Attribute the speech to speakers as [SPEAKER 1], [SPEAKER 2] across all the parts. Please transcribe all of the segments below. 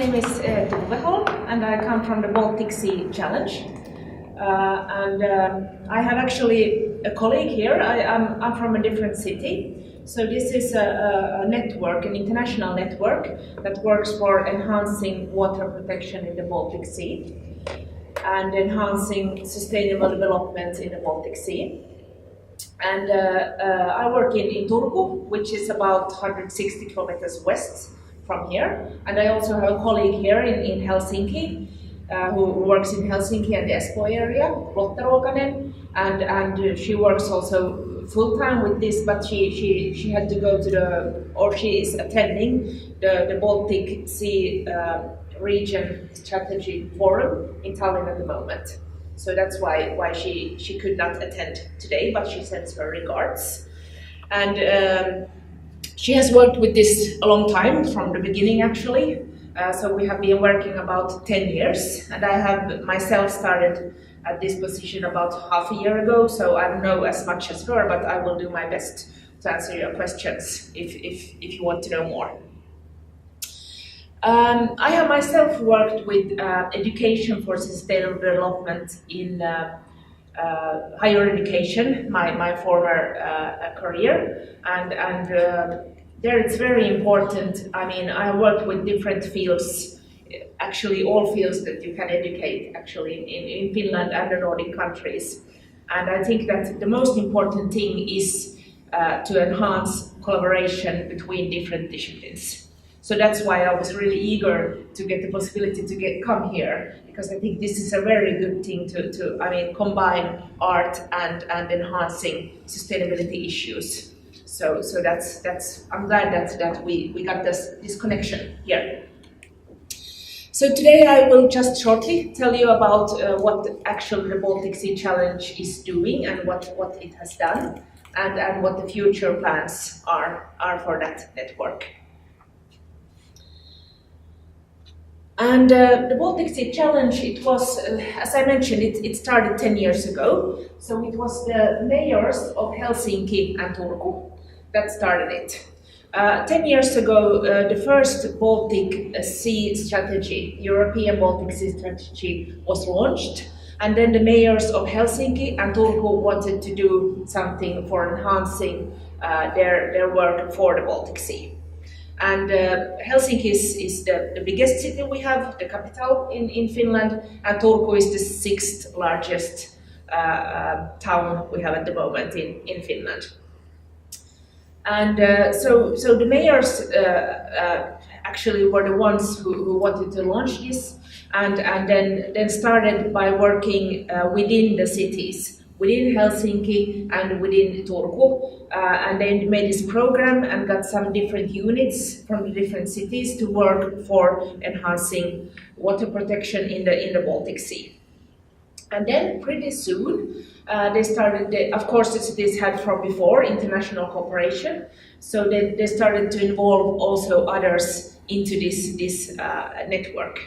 [SPEAKER 1] name is Tove Holm, and I come from the Baltic Sea Challenge. I have actually a colleague here. I'm from a different city. So this is a network, an international network that works for enhancing water protection in the Baltic Sea and enhancing sustainable development in the Baltic Sea. And I work in Turku, which is about 160 kilometers west from here. And I also have a colleague here in Helsinki, who works in Helsinki and the Espoo area, Lotta, and she works also full-time with this, but she had to go to she is attending the Baltic Sea Region Strategy Forum in Tallinn at the moment. So that's why she could not attend today, but she sends her regards. And she has worked with this a long time, from the beginning actually. So we have been working about 10 years, and I have myself started at this position about half a year ago, so I don't know as much as her, but I will do my best to answer your questions if you want to know more. I have myself worked with education for sustainable development in higher education, my former career, and there it's very important. I mean, I worked with different fields, actually all fields that you can educate actually in Finland and the Nordic countries. And I think that the most important thing is to enhance collaboration between different disciplines. So that's why I was really eager to get the possibility to come here, because I think this is a very good thing to combine art and enhancing sustainability issues. So that's I'm glad that we got this connection here. So today I will just shortly tell you about what actually the Baltic Sea Challenge is doing and what it has done, and what the future plans are for that network. And the Baltic Sea Challenge, it was, as I mentioned, it started 10 years ago. So it was the mayors of Helsinki and Turku that started it. 10 years ago, the first Baltic Sea strategy, European Baltic Sea strategy, was launched. And then the mayors of Helsinki and Turku wanted to do something for enhancing their work for the Baltic Sea. And Helsinki is the biggest city we have, the capital in Finland, and Turku is the 6th largest town we have at the moment in Finland. And so the mayors actually were the ones who wanted to launch this, and then started by working within the cities, within Helsinki and within Turku, and they made this program and got some different units from the different cities to work for enhancing water protection in the Baltic Sea. And then pretty soon they started, of course this had from before international cooperation, so they started to involve also others into this network.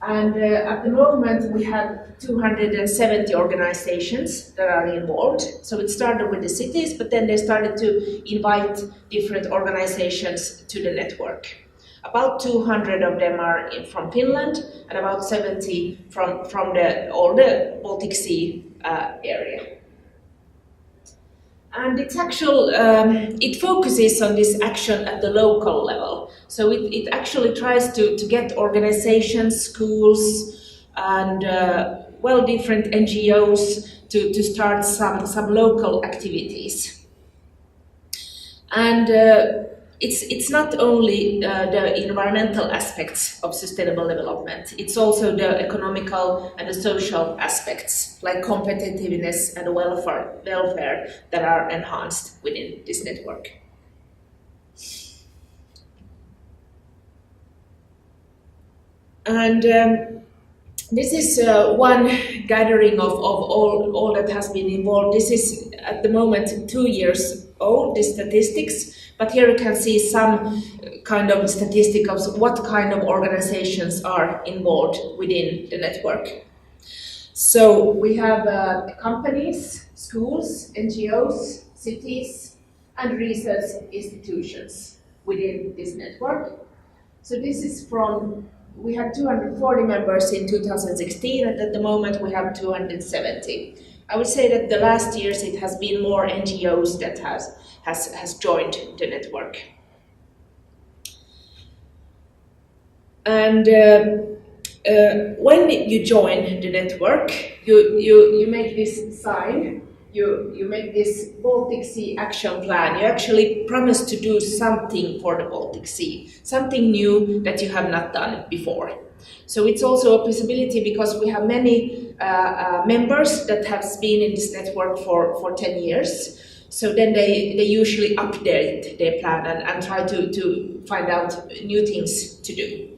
[SPEAKER 1] And at the moment we have 270 organizations that are involved. So it started with the cities, but then they started to invite different organizations to the network. About 200 of them are from Finland, and about 70 from all the Baltic Sea area. And it's it focuses on this action at the local level. So it actually tries to get organizations, schools, and different NGOs to start some local activities. And it's not only the environmental aspects of sustainable development, it's also the economical and the social aspects, like competitiveness and welfare that are enhanced within this network. And this is one gathering of all that has been involved. This is at the moment 2 years old, the statistics. But here you can see some kind of statistic of what kind of organizations are involved within the network. So we have companies, schools, NGOs, cities, and research institutions within this network. So this is from, we had 240 members in 2016, and at the moment we have 270. I would say that the last years it has been more NGOs that has joined the network. And when you join the network, you make this sign, you make this Baltic Sea action plan. You actually promise to do something for the Baltic Sea, something new that you have not done before. So it's also a possibility because we have many members that have been in this network for 10 years. So then they usually update their plan and try to find out new things to do.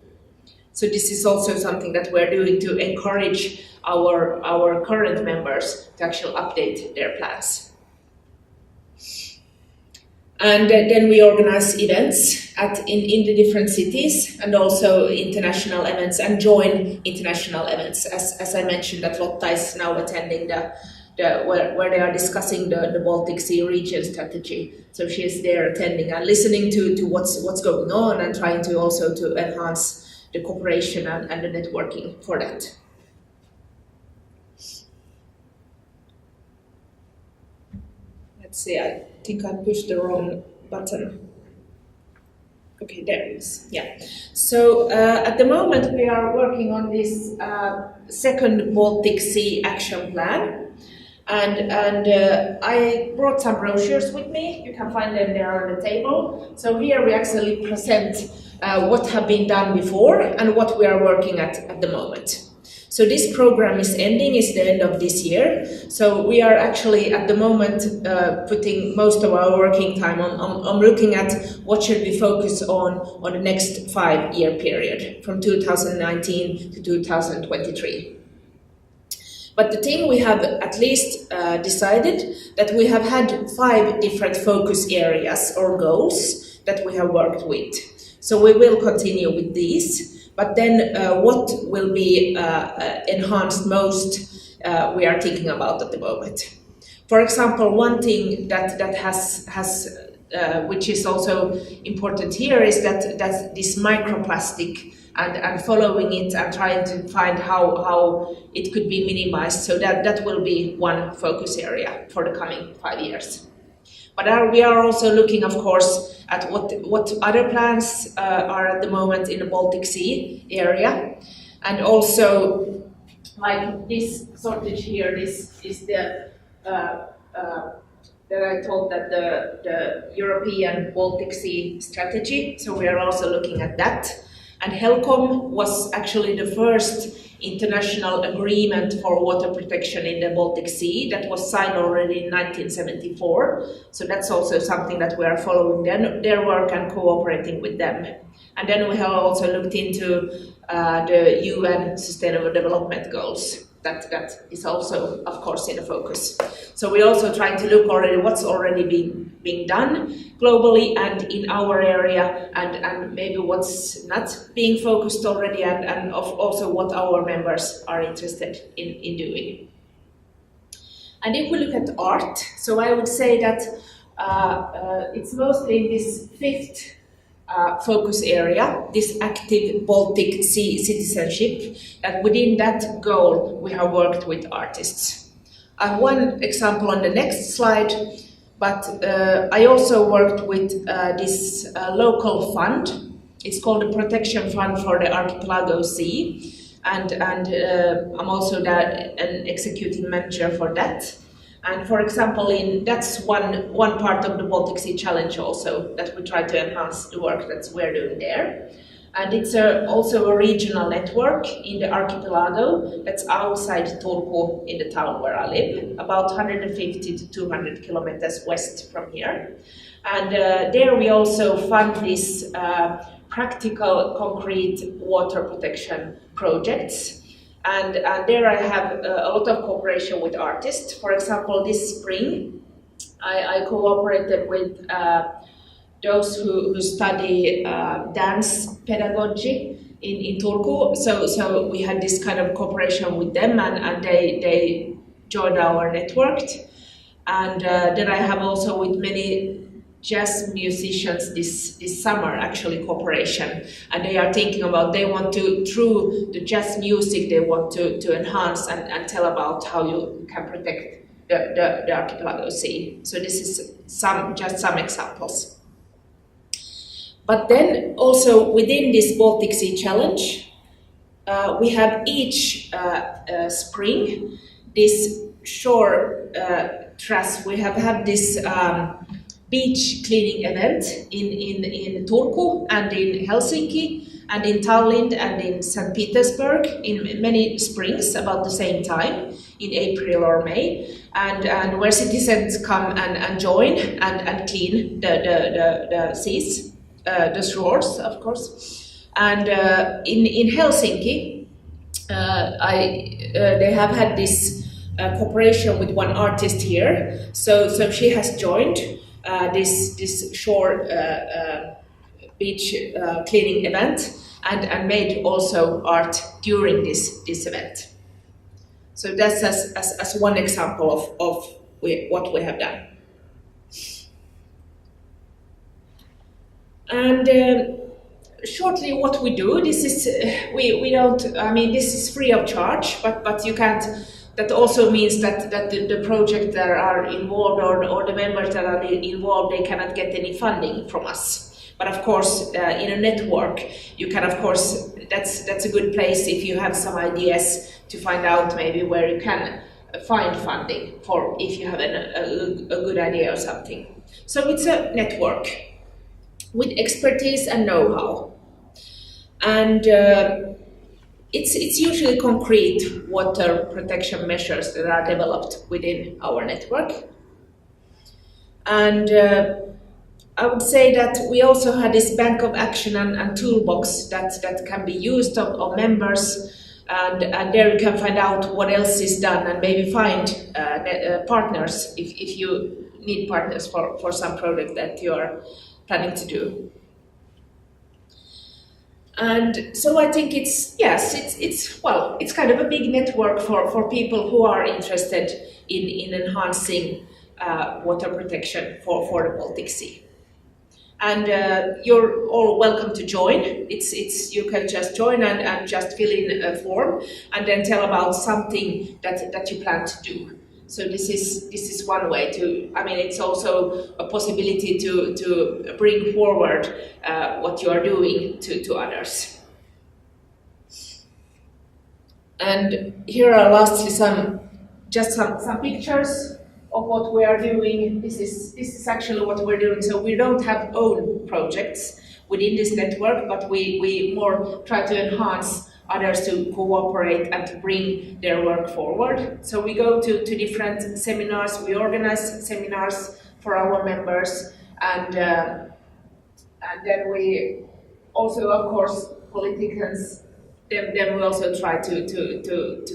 [SPEAKER 1] So this is also something that we're doing to encourage our current members to actually update their plans. And then we organize events in the different cities, and also international events, and join international events. As I mentioned, that Lotta is now attending where they are discussing the Baltic Sea region strategy. So she is there attending and listening to what's going on, and trying to also to enhance the cooperation and the networking for that. Let's see, I think I pushed the wrong button. Okay, there it is. Yeah. So at the moment we are working on this second Baltic Sea action plan, and I brought some brochures with me. You can find them there on the table. So here we actually present what have been done before and what we are working at the moment. So this program is ending, is the end of this year. So we are actually at the moment putting most of our working time on looking at what should we focus on the next 5-year period from 2019 to 2023. But the thing we have at least decided that we have had 5 different focus areas or goals that we have worked with. So we will continue with these. But then what will be enhanced most, we are thinking about at the moment. For example, one thing that has which is also important here is that this microplastic and following it and trying to find how it could be minimized. So that will be one focus area for the coming 5 years. But we are also looking, of course, at what other plans are at the moment in the Baltic Sea area. And also, like this shortage here, this is the, that I told that the European Baltic Sea strategy. So we are also looking at that. And HELCOM was actually the first international agreement for water protection in the Baltic Sea that was signed already in 1974. So that's also something that we are following their work and cooperating with them. And then we have also looked into the UN Sustainable Development Goals. That is also, of course, in the focus. So we're also trying to look already what's already being done globally and in our area, and maybe what's not being focused already, and also what our members are interested in doing. And if we look at art, so I would say that it's mostly in this 5th focus area, this active Baltic Sea citizenship, and within that goal we have worked with artists. I have one example on the next slide, but I also worked with this local fund. It's called the Protection Fund for the Archipelago Sea, and I'm also an executing manager for that. And for example, that's one part of the Baltic Sea Challenge also, that we try to enhance the work that we're doing there. And it's also a regional network in the archipelago that's outside Turku in the town where I live, about 150 to 200 kilometers west from here. And there we also fund these practical concrete water protection projects. And there I have a lot of cooperation with artists. For example, this spring, I cooperated with those who study dance pedagogy in Turku. So we had this kind of cooperation with them, and they joined our network. And then I have also with many jazz musicians this summer, actually cooperation, and they are thinking about, they want to, through the jazz music, they want to enhance and tell about how you can protect the archipelago sea. So this is just some examples. But then also within this Baltic Sea Challenge, we have each spring this shore trash. We have had this beach cleaning event in Turku and in Helsinki and in Tallinn and in St. Petersburg in many springs about the same time, in April or May, and where citizens come and join and clean the seas, the shores, of course. And in Helsinki, they have had this cooperation with one artist here. So she has joined this shore beach cleaning event and made also art during this event. So that's as one example of what we have done. And shortly, what we do, this is we don't. I mean, this is free of charge, but you can't. That also means that the projects that are involved or the members that are involved, they cannot get any funding from us. But of course, in a network, you can, of course, that's a good place if you have some ideas to find out maybe where you can find funding for if you have a good idea or something. So it's a network with expertise and know-how. And it's usually concrete water protection measures that are developed within our network. And I would say that we also had this bank of action and toolbox that can be used of members, and there you can find out what else is done and maybe find partners if you need partners for some project that you are planning to do. And so I think it's kind of a big network for people who are interested in enhancing water protection for the Baltic Sea. And you're all welcome to join. You can just join and just fill in a form and then tell about something that you plan to do. So this is one way to. I mean, it's also a possibility to bring forward what you are doing to others. And here are lastly some pictures of what we are doing. This is actually what we're doing. So we don't have own projects within this network, but we more try to enhance others to cooperate and to bring their work forward. So we go to different seminars, we organize seminars for our members, and then we also, of course, politicians, then we also try to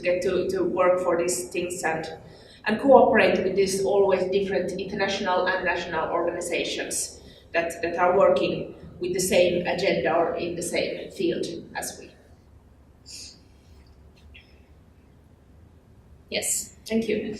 [SPEAKER 1] get to work for these things and cooperate with these always different international and national organizations that are working with the same agenda or in the same field as we. Yes, thank you.